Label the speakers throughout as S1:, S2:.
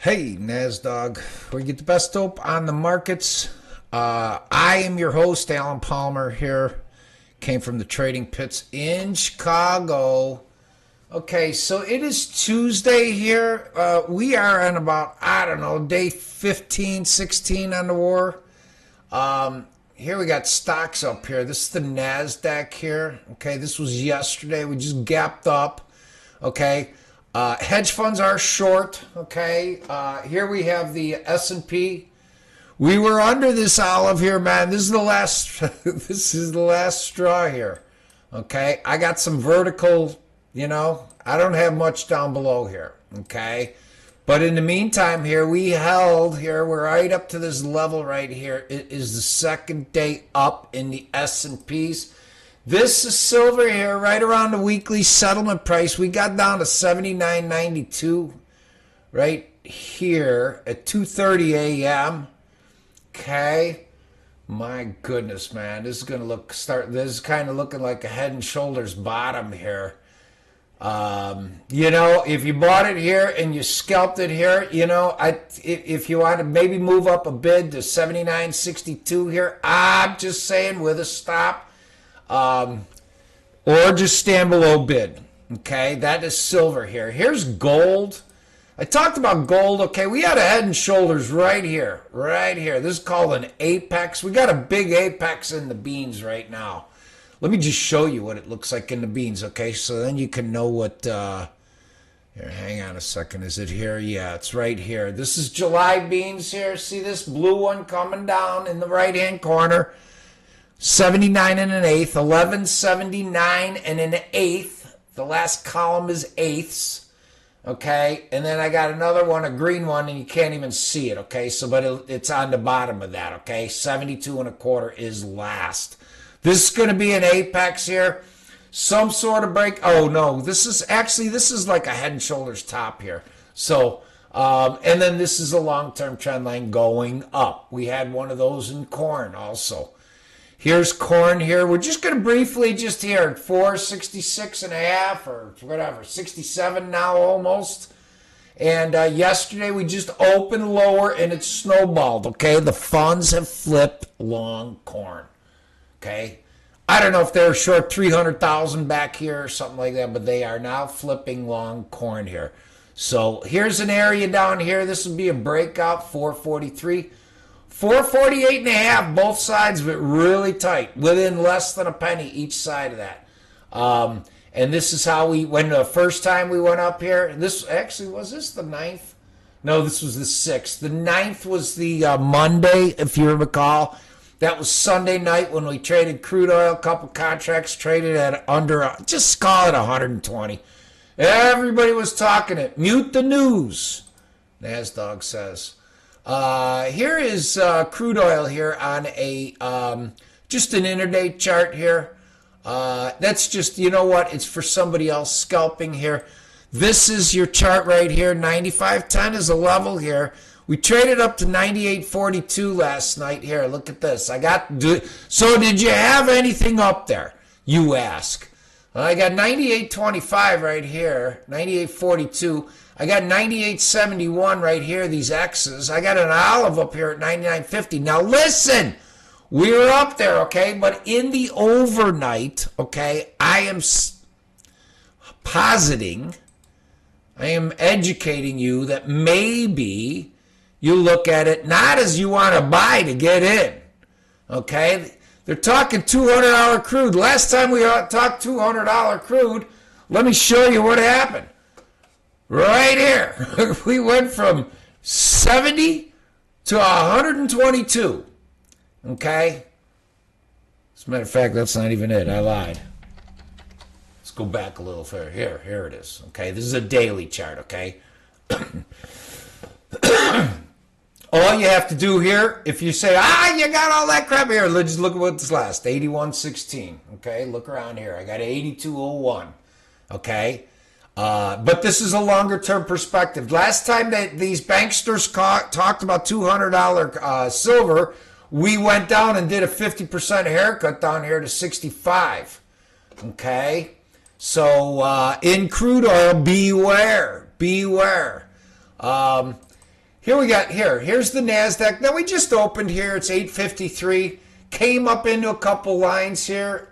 S1: Hey, NASDAQ, where you get the best dope on the markets. I am your host, Alan Palmer here. Came from the trading pits in Chicago. Okay, so it is Tuesday here. We are on about, I don't know, day 15, 16 on the war. Here we got stocks up here. This is the NASDAQ here. Okay, this was yesterday. We just gapped up. Okay. Hedge funds are short, okay? Here we have the S&P. We were under this olive here, man. This is the last this is the last straw here. Okay? I got some vertical, I don't have much down below here, okay? But in the meantime here, we held here. We're right up to this level right here. It is the second day up in the S&Ps. This is silver here, right around the weekly settlement price. We got down to 79.92 right here at 2:30 a.m. Okay. My goodness, man. This is going to this is kind of looking like a head and shoulders bottom here. If you bought it here and you scalped it here, if you want to maybe move up a bid to 79.62 here, I'm just saying with a stop. Or just stand below bid. Okay, that is silver here. Here's gold. I talked about gold. Okay, we had a head and shoulders right here. This is called an apex. We got a big apex in the beans right now. Let me just show you what it looks like in the beans. Okay, so then you can know what. Here, hang on a second. Is it here? Yeah, it's right here. This is July beans here. See this blue one coming down in the right-hand corner. 79 and an eighth, 1179 and an eighth. The last column is eighths. Okay, and then I got another one, a green one, and you can't even see it. Okay, but it's on the bottom of that. Okay, 72 and a quarter is last. This is going to be an apex here. Some sort of break. Oh no, this is like a head and shoulders top here. So, and then this is a long-term trend line going up. We had one of those in corn also. Here's corn here. We're just going to briefly just here at 466 and a half or whatever, 67 now almost. And yesterday we just opened lower and it snowballed, okay? The funds have flipped long corn, okay? I don't know if they were short 300,000 back here or something like that, but they are now flipping long corn here. So here's an area down here. This would be a breakout, 443. 448 and a half, both sides of it really tight, within less than a penny each side of that. And this is how when the first time we went up here, was this the 9th? No, this was the 6th. The 9th was the Monday, if you recall. That was Sunday night when we traded crude oil, a couple contracts traded at just call it 120. Everybody was talking it. Mute the news, NASDAQ says. Here is crude oil here on a just an intraday chart here. That's just, it's for somebody else scalping here. This is your chart right here. 95.10 is a level here. We traded up to 98.42 last night here. Look at this. So did you have anything up there? You ask. I got 98.25 right here. 98.42. I got 98.71 right here, these X's. I got an olive up here at 99.50. Now listen, we were up there, okay? But in the overnight, okay, I am educating you that maybe you look at it not as you want to buy to get in, okay? They're talking $200 crude. Last time we talked $200 crude, let me show you what happened. Right here, we went from 70 to 122, okay? As a matter of fact, that's not even it. I lied. Let's go back a little further. Here it is, okay? This is a daily chart, okay? All you have to do here, if you say, you got all that crap here, let's just look at what's last, 81.16, okay? Look around here. I got 82.01, okay? But this is a longer term perspective. Last time that these banksters talked about $200 silver, we went down and did a 50% haircut down here to 65. Okay? So in crude oil, beware. here we got, here's the NASDAQ. Now we just opened here. It's 853. Came up into a couple lines here.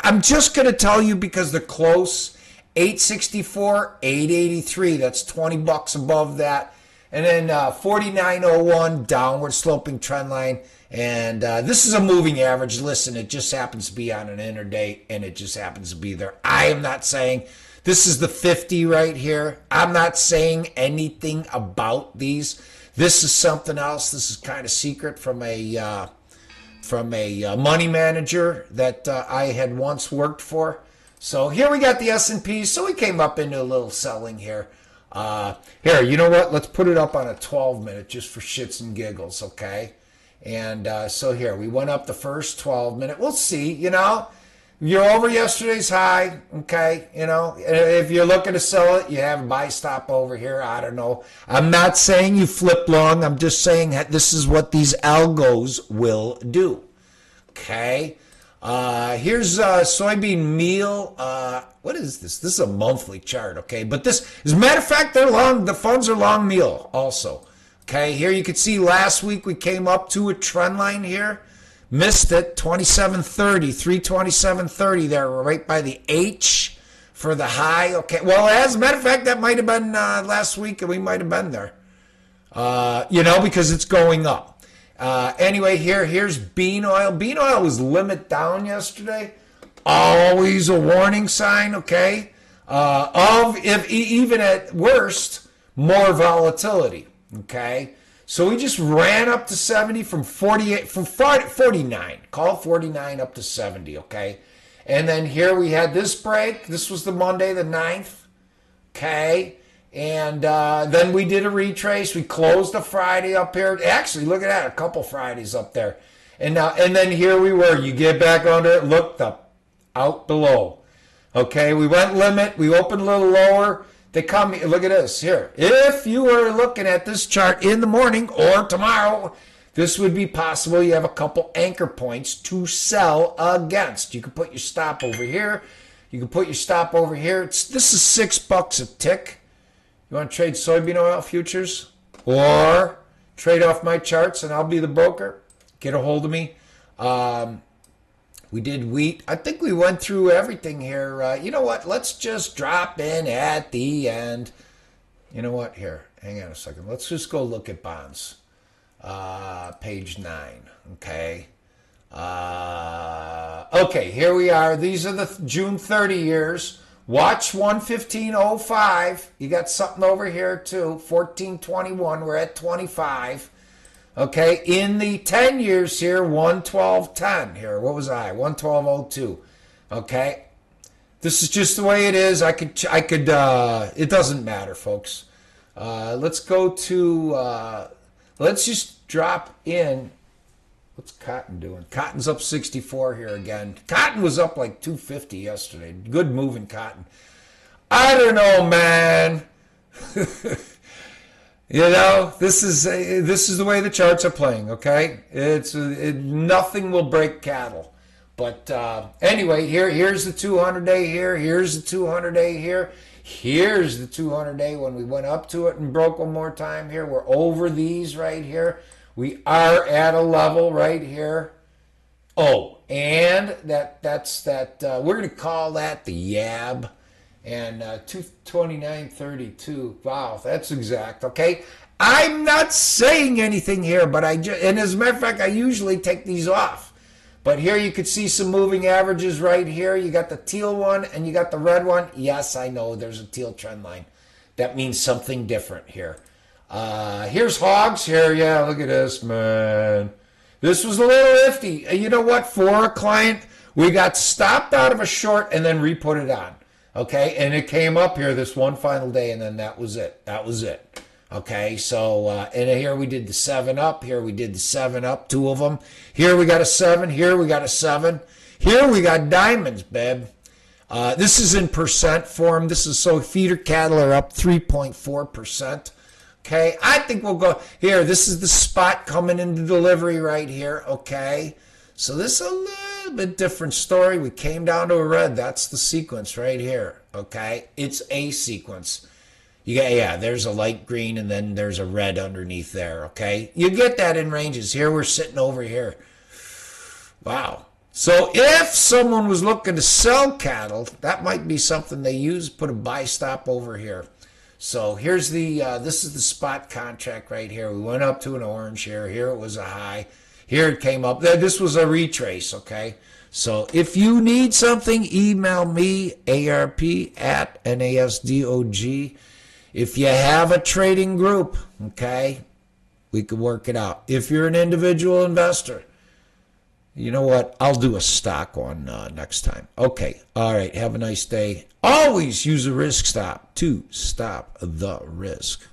S1: I'm just going to tell you because they're close. 864, 883. That's 20 bucks above that. And then 4901, downward sloping trend line. And this is a moving average. Listen, it just happens to be on an intraday, and it just happens to be there. I am not saying this is the 50 right here. I'm not saying anything about these. This is something else. This is kind of secret from a money manager that I had once worked for. So here we got the S&P. So we came up into a little selling here. Here, you know what? Let's put it up on a 12-minute just for shits and giggles, okay? And so here, we went up the first 12-minute. We'll see, you know. You're over yesterday's high, okay? You know, if you're looking to sell it, you have a buy stop over here. I don't know. I'm not saying you flip long. I'm just saying that this is what these algos will do, okay? Here's soybean meal. What is this? This is a monthly chart, okay? But this, as a matter of fact, they're long. The funds are long meal also. Okay, here you can see last week we came up to a trend line here. Missed it, 27.30, 327.30 there, right by the H for the high. Okay, well, as a matter of fact, that might have been last week, and we might have been there. You know, because it's going up. Anyway, here's bean oil. Bean oil was limit down yesterday. Always a warning sign, okay, of, if even at worst, more volatility. Okay, so we just ran up to 70 from 48, from 49, call 49 up to 70, okay? And then here we had this break. This was the Monday, the 9th, okay? And then we did a retrace. We closed a Friday up here. Actually, look at that, a couple Fridays up there. And then here we were. You get back under it, looked up, out below. Okay, we went limit. We opened a little lower. They come, look at this here. If you were looking at this chart in the morning or tomorrow, this would be possible. You have a couple anchor points to sell against. You can put your stop over here. You can put your stop over here. This is $6 a tick. You want to trade soybean oil futures or trade off my charts and I'll be the broker? Get a hold of me. We did wheat. I think we went through everything here. You know what? Let's just drop in at the end. You know what? Here, hang on a second. Let's just go look at bonds. Page 9. Okay. Okay, here we are. These are the June 30 years. Watch 115.05. You got something over here too. 1421. We're at 25. Okay, in the 10 years here, 112.10 here. What was I? 112.02. Okay, this is just the way it is. I could. It doesn't matter, folks. Let's go to. Let's just drop in. What's cotton doing? Cotton's up 64 here again. Cotton was up like 250 yesterday. Good move in cotton. I don't know, man. You know, this is the way the charts are playing, okay? Nothing will break cattle. But anyway, here's the 200-day here. Here's the 200-day here. Here's the 200-day when we went up to it and broke one more time here. We're over these right here. We are at a level right here. Oh, and that's we're going to call that the YAB. And 229.32. Wow, that's exact. Okay, I'm not saying anything here, but and as a matter of fact, I usually take these off. But here you could see some moving averages right here. You got the teal one and you got the red one. Yes, I know there's a teal trend line. That means something different here. Here's hogs here. Yeah, look at this, man. This was a little iffy. You know what? For a client, we got stopped out of a short and then re-put it on. Okay, and it came up here this one final day, and then that was it. That was it. Okay, so, and here we did the 7 up. Here we did the 7 up, 2 of them. Here we got a 7. Here we got a 7. Here we got diamonds, babe. This is in percent form. This is so feeder cattle are up 3.4%. Okay, I think we'll go here. This is the spot coming into delivery right here. Okay, so this is a little bit different story. We came down to a red. That's the sequence right here. Okay, it's a sequence. You got, yeah, there's a light green and then there's a red underneath there, okay? You get that in ranges. Here we're sitting over here. Wow. So if someone was looking to sell cattle, that might be something they use. Put a buy stop over here. So here's the, this is the spot contract right here. We went up to an orange here. Here it was a high. Here it came up. This was a retrace, okay? So if you need something, email me, arp@nasdog. If you have a trading group, okay, we could work it out. If you're an individual investor, you know what? I'll do a stock one next time. Okay. All right. Have a nice day. Always use a risk stop to stop the risk.